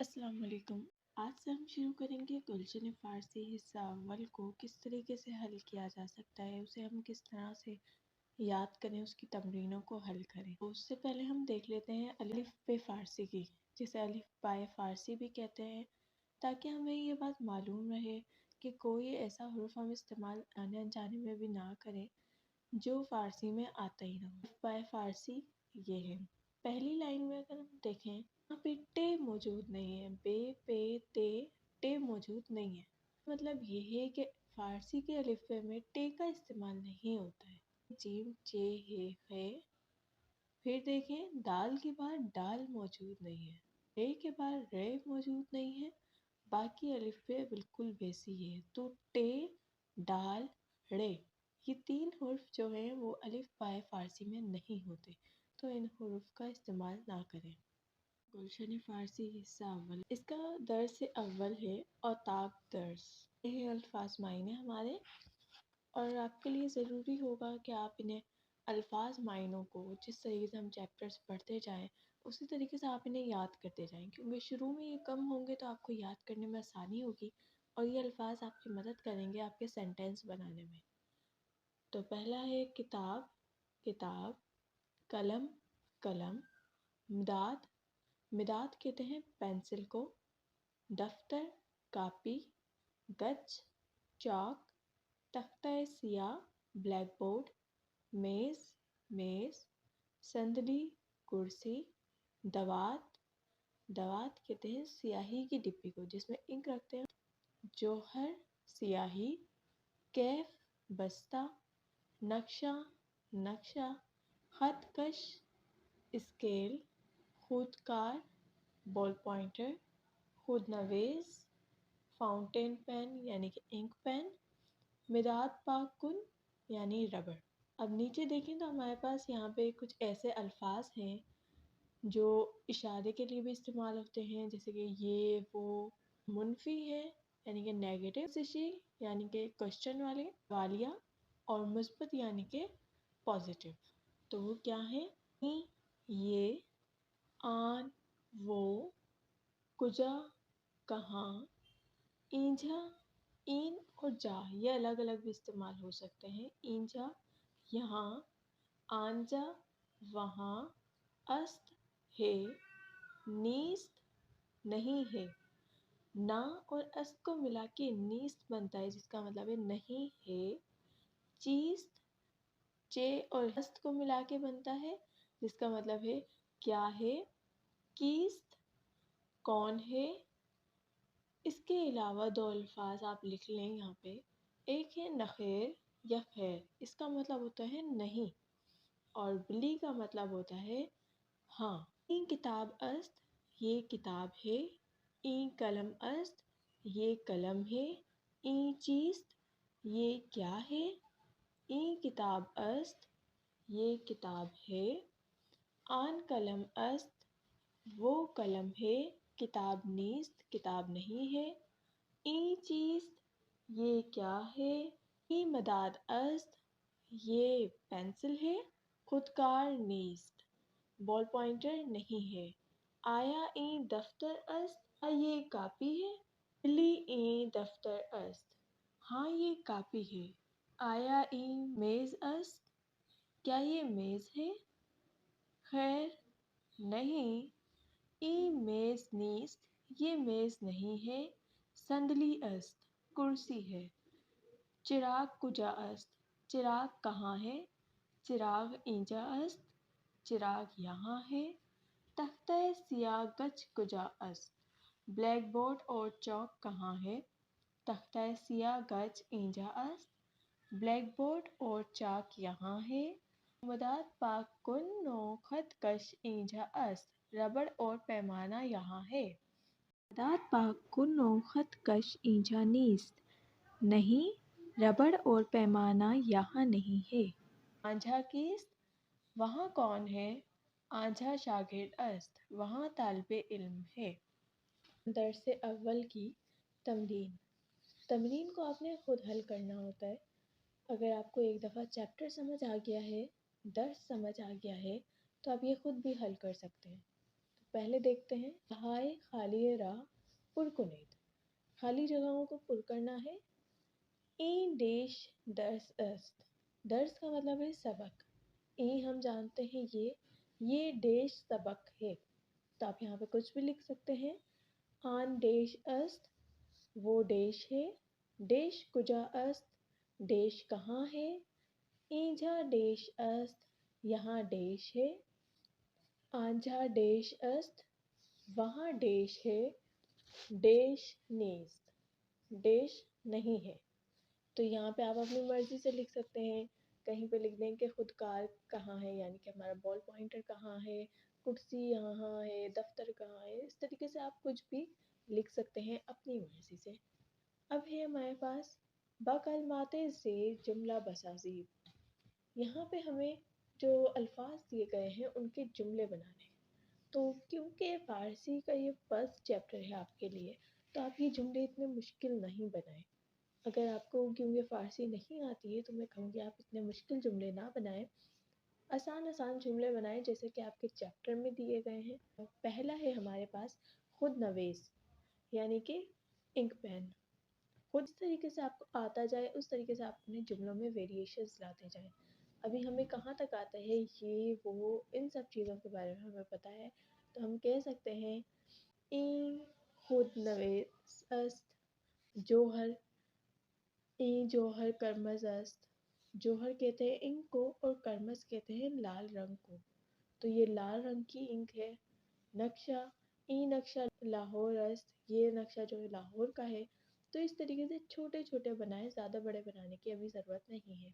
السلام علیکم۔ آج سے ہم شروع کریں گے گلشن فارسی حصہ اول کو کس طریقے سے حل کیا جا سکتا ہے، اسے ہم کس طرح سے یاد کریں، اس کی تمرینوں کو حل کریں۔ اس سے پہلے ہم دیکھ لیتے ہیں الف بے فارسی کی، جسے الف بائے فارسی بھی کہتے ہیں، تاکہ ہمیں یہ بات معلوم رہے کہ کوئی ایسا حرف ہم استعمال آنے انجانے میں بھی نہ کریں جو فارسی میں آتا ہی نہ ہو۔ الف بائے فارسی یہ ہے۔ پہلی لائن میں اگر ہم دیکھیں یہاں پہ ٹے موجود نہیں ہے، بے پے تے ٹے موجود نہیں ہے، مطلب یہ ہے کہ فارسی کے الفبے میں ٹے کا استعمال نہیں ہوتا ہے۔ جیم چے ہے خے، پھر دیکھیں دال کے بعد ڈال موجود نہیں ہے، رے کے بعد رے موجود نہیں ہے، باقی الفبے بالکل ویسی ہے۔ تو ٹے ڈال رے یہ تین حرف جو ہیں وہ الف بائے فارسی میں نہیں ہوتے، تو ان حروف کا استعمال نہ کریں۔ گلشن فارسی حصہ اول، اس کا درس اول ہے اوتاق درس۔ یہ الفاظ معنی ہمارے، اور آپ کے لیے ضروری ہوگا کہ آپ انہیں الفاظ معنوں کو جس طریقے سے ہم چیپٹرز پڑھتے جائیں اسی طریقے سے آپ انہیں یاد کرتے جائیں، کیونکہ شروع میں یہ کم ہوں گے تو آپ کو یاد کرنے میں آسانی ہوگی، اور یہ الفاظ آپ کی مدد کریں گے آپ کے سینٹینس بنانے میں۔ تو پہلا ہے کتاب کتاب، قلم قلم، مداد مداد کہتے ہیں پینسل کو، دفتر کاپی، گچ چاک، تختہ سیاہ بلیک بورڈ، میز میز، صندلی کرسی، دوات دوات کہتے ہیں سیاہی کی ڈبی کو جس میں انک رکھتے ہیں، جوہر سیاہی، کیف بستہ، نقشہ نقشہ، خط کش اسکیل، خودکار بال پوائنٹر، خود نویس فاؤنٹین پین یعنی کہ انک پین، مداد پاک کن یعنی ربڑ۔ اب نیچے دیکھیں تو ہمارے پاس یہاں پہ کچھ ایسے الفاظ ہیں جو اشارے کے لیے بھی استعمال ہوتے ہیں، جیسے کہ یہ وہ، منفی ہے یعنی کہ نیگیٹو، سشی یعنی کہ کوشچن والیہ، اور مثبت یعنی کہ پازیٹیو۔ تو وہ کیا ہے؟ یہ، آن وہ، کجا کہاں، اینجھا این اور جا یہ الگ الگ بھی استعمال ہو سکتے ہیں، اینجا یہاں، آنجا وہاں، است ہے، نیست نہیں ہے، نا اور است کو ملا کے نیست بنتا ہے جس کا مطلب ہے نہیں ہے، چیست چے اور است کو ملا کے بنتا ہے جس کا مطلب ہے کیا ہے، کیست کون ہے۔ اس کے علاوہ دو الفاظ آپ لکھ لیں یہاں پہ، ایک ہے نخیر یا خیر، اس کا مطلب ہوتا ہے نہیں، اور بلی کا مطلب ہوتا ہے ہاں۔ این کتاب است یہ کتاب ہے، این قلم است یہ قلم ہے، این چیست یہ کیا ہے، این کتاب است یہ کتاب ہے، آن قلم است وہ قلم ہے، کتاب نیست کتاب نہیں ہے، این چیست یہ کیا ہے، این مداد است یہ پینسل ہے، خودکار نیست بال پوائنٹر نہیں ہے، آیا این دفتر است یہ کاپی ہے، بلی این دفتر است ہاں یہ کاپی ہے، آیا این میز است کیا یہ میز ہے، خیر نہیں، این میز نیست یہ میز نہیں ہے، صندلی است کرسی ہے، چراغ کجا است چراغ کہاں ہے، چراغ اینجا است چراغ یہاں ہے، تختہ سیاہ گچ کجا است بلیک بورڈ اور چاک کہاں ہے، تختہ سیاہ گچ اینجا است بلیک بورڈ اور چاک یہاں ہے، مداد پاک کن نو خط کش اینجا است ربڑ اور پیمانہ یہاں ہے، مداد پاک کن نو خط کش اینجا نیست نہیں، ربڑ اور پیمانہ یہاں نہیں ہے، آنجھا کیست وہاں کون ہے، آنجھا شاگرد است وہاں طالب علم ہے۔ درس اول کی تمرین، تمرین کو آپ نے خود حل کرنا ہوتا ہے۔ اگر آپ کو ایک دفعہ چیپٹر سمجھ آ گیا ہے، درس سمجھ آ گیا ہے، تو آپ یہ خود بھی حل کر سکتے ہیں۔ पहले देखते हैं, हाय खाली राह पुर कुनेद, खाली जगहों को पुर करना है। ई देश दर्स अस्त, दर्स का मतलब है सबक, ई हम जानते हैं ये देश सबक है, तो आप यहाँ पे कुछ भी लिख सकते हैं। आन देश अस्त, वो देश है। देश कुजा अस्त, देश कहाँ है। ईंझा देश अस्त, यहाँ देश है। आंझा देश अस्त, वहाँ देश है। देश नीस्त, देश नहीं है। तो यहाँ पे आप अपनी मर्जी से लिख सकते हैं। कहीं पे लिख दें कि खुदकार कहाँ है, यानी कि हमारा बॉल पॉइंटर कहाँ है, कुर्सी यहाँ है, दफ्तर कहाँ है। इस तरीके से आप कुछ भी लिख सकते हैं अपनी मर्जी से। अब है हमारे पास बकलमाते से जुमला बसाजी। यहाँ पे हमें जो अल्फाज दिए गए हैं उनके जुमले बनाने हैं। तो क्योंकि फ़ारसी का ये फर्स्ट चैप्टर है आपके लिए, तो आप ये जुमले इतने मुश्किल नहीं बनाएं। अगर आपको क्योंकि फ़ारसी नहीं आती है तो मैं कहूँगी आप इतने मुश्किल जुमले ना बनाएं, आसान आसान जुमले बनाएं जैसे कि आपके चैप्टर में दिए गए हैं। पहला है हमारे पास खुद नवेस, यानी कि इंक पेन। खुद इस तरीके से आपको आता जाए उस तरीके से आप अपने जुमलों में वेरिएशंस लाते जाएं। अभी हमें कहाँ तक आता है, ये वो इन सब चीज़ों के बारे में हमें पता है, तो हम कह सकते हैं ई खुद नवेस अस्त जोहर, ई जोहर करमज अस्त। जोहर कहते हैं इंक को और करमज कहते हैं लाल रंग को, तो ये लाल रंग की इंक है। नक्शा, ई नक्शा लाहौर अस्त, ये नक्शा जो है लाहौर का है। तो इस तरीके से छोटे छोटे बनाए, ज़्यादा बड़े बनाने की अभी ज़रूरत नहीं है।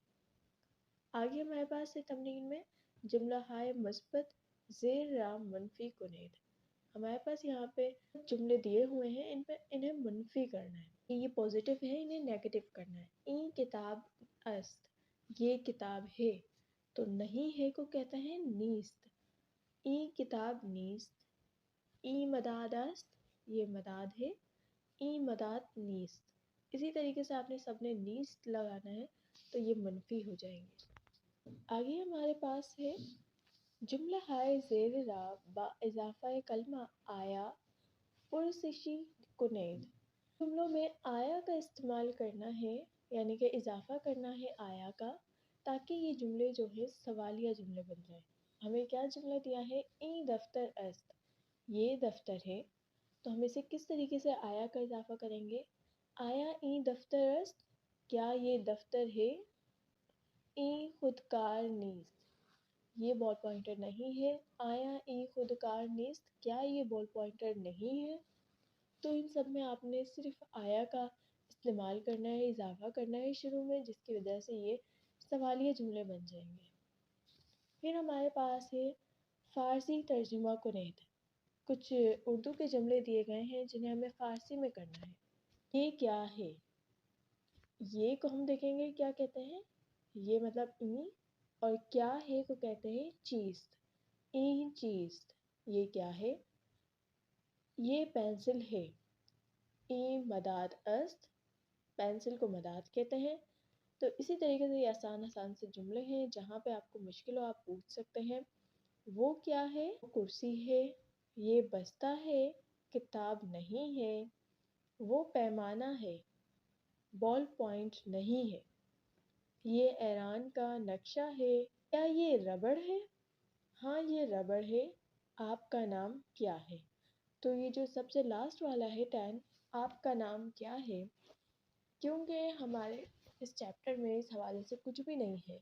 आगे हमारे पास है तमरीन में जुमला हाय मुस्बत ज़ेर राम मुनफी कुनेद। हमारे पास यहाँ पे जुमले दिए हुए हैं, इन पे इन्हें मुनफी करना है। ये पॉजिटिव है, इन्हें नेगेटिव करना है। ई किताब अस्त, ये किताब है, तो नहीं है को कहते हैं नीस्त। ई किताब नीस्त। ई मदाद अस्त, ये मदाद है। ई मदाद नीस्त। इसी तरीके से आपने सबने नीस्त लगाना है, तो ये मुनफी हो जाएंगे। आगे हमारे पास है जुमला हाय ज़ेर रा बा इज़ाफ़ा कलमा आया पुरसिशी कुनैद। जुमलों में आया का इस्तेमाल करना है, यानी कि इजाफा करना है आया का, ताकि ये जुमले जो है सवालिया जुमले बन जाए। हमें क्या जुमला दिया है, ई दफ्तर अस्त, ये दफ्तर है, तो हम इसे किस तरीके से आया का इजाफा करेंगे। आया ई दफ्तर अस्त, क्या ये दफ्तर है। ई खुदकार नीस्त, ये बॉल पॉइंटर नहीं है। आया ई खुदकार नीस्त, क्या ये बॉल पॉइंटर नहीं है। तो इन सब में आपने सिर्फ आया का इस्तेमाल करना है, इजाफा करना है शुरू में, जिसकी वजह से ये सवालिया जुमले बन जाएंगे। फिर हमारे पास है फ़ारसी तर्जुमा कुनैद। कुछ उर्दू के जुमले दिए गए हैं जिन्हें हमें फ़ारसी में करना है। ये क्या है, ये को हम देखेंगे क्या कहते हैं, ये मतलब ई, और क्या है को कहते हैं चीज़। ई चीज़, ये क्या है। ये पेंसिल है। ई मदाद अस्त, पेंसिल को मदाद कहते हैं। तो इसी तरीके से ये आसान आसान से जुमले हैं, जहाँ पे आपको मुश्किल हो आप पूछ सकते हैं। वो क्या है, वो कुर्सी है। ये बस्ता है, किताब नहीं है। वो पैमाना है, बॉल पॉइंट नहीं है। ये ईरान का नक्शा है। क्या ये रबड़ है, हाँ ये रबड़ है। आपका नाम क्या है। तो ये जो सबसे लास्ट वाला है 10, आपका नाम क्या है, क्योंकि हमारे इस चैप्टर में इस हवाले से कुछ भी नहीं है,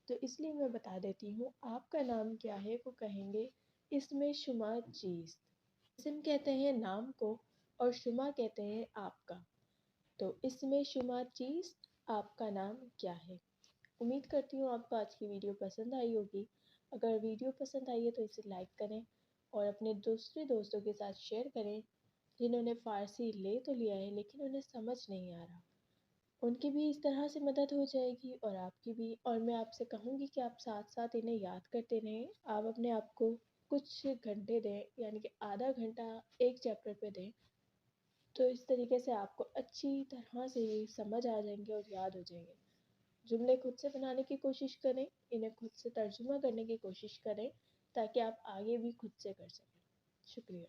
तो इसलिए मैं बता देती हूँ। आपका नाम क्या है को कहेंगे इसमें शुमा चीज़। इसम कहते हैं नाम को और शुमा कहते हैं आपका। तो इसमें शुमा चीज़, आपका नाम क्या है। उम्मीद करती हूँ आपको आज की वीडियो पसंद आई होगी। अगर वीडियो पसंद आई है तो इसे लाइक करें और अपने दूसरे दोस्तों के साथ शेयर करें जिन्होंने फ़ारसी ले तो लिया है लेकिन उन्हें समझ नहीं आ रहा। उनकी भी इस तरह से मदद हो जाएगी और आपकी भी। और मैं आपसे कहूँगी कि आप साथ साथ इन्हें याद करते रहें। आप अपने आप को कुछ घंटे दें, यानी कि आधा घंटा एक चैप्टर पे दें, तो इस तरीके से आपको अच्छी तरह से ये समझ आ जाएंगे और याद हो जाएंगे। जुमले खुद से बनाने की कोशिश करें, इन्हें खुद से तर्जुमा करने की कोशिश करें, ताकि आप आगे भी खुद से कर सकें। شکریہ.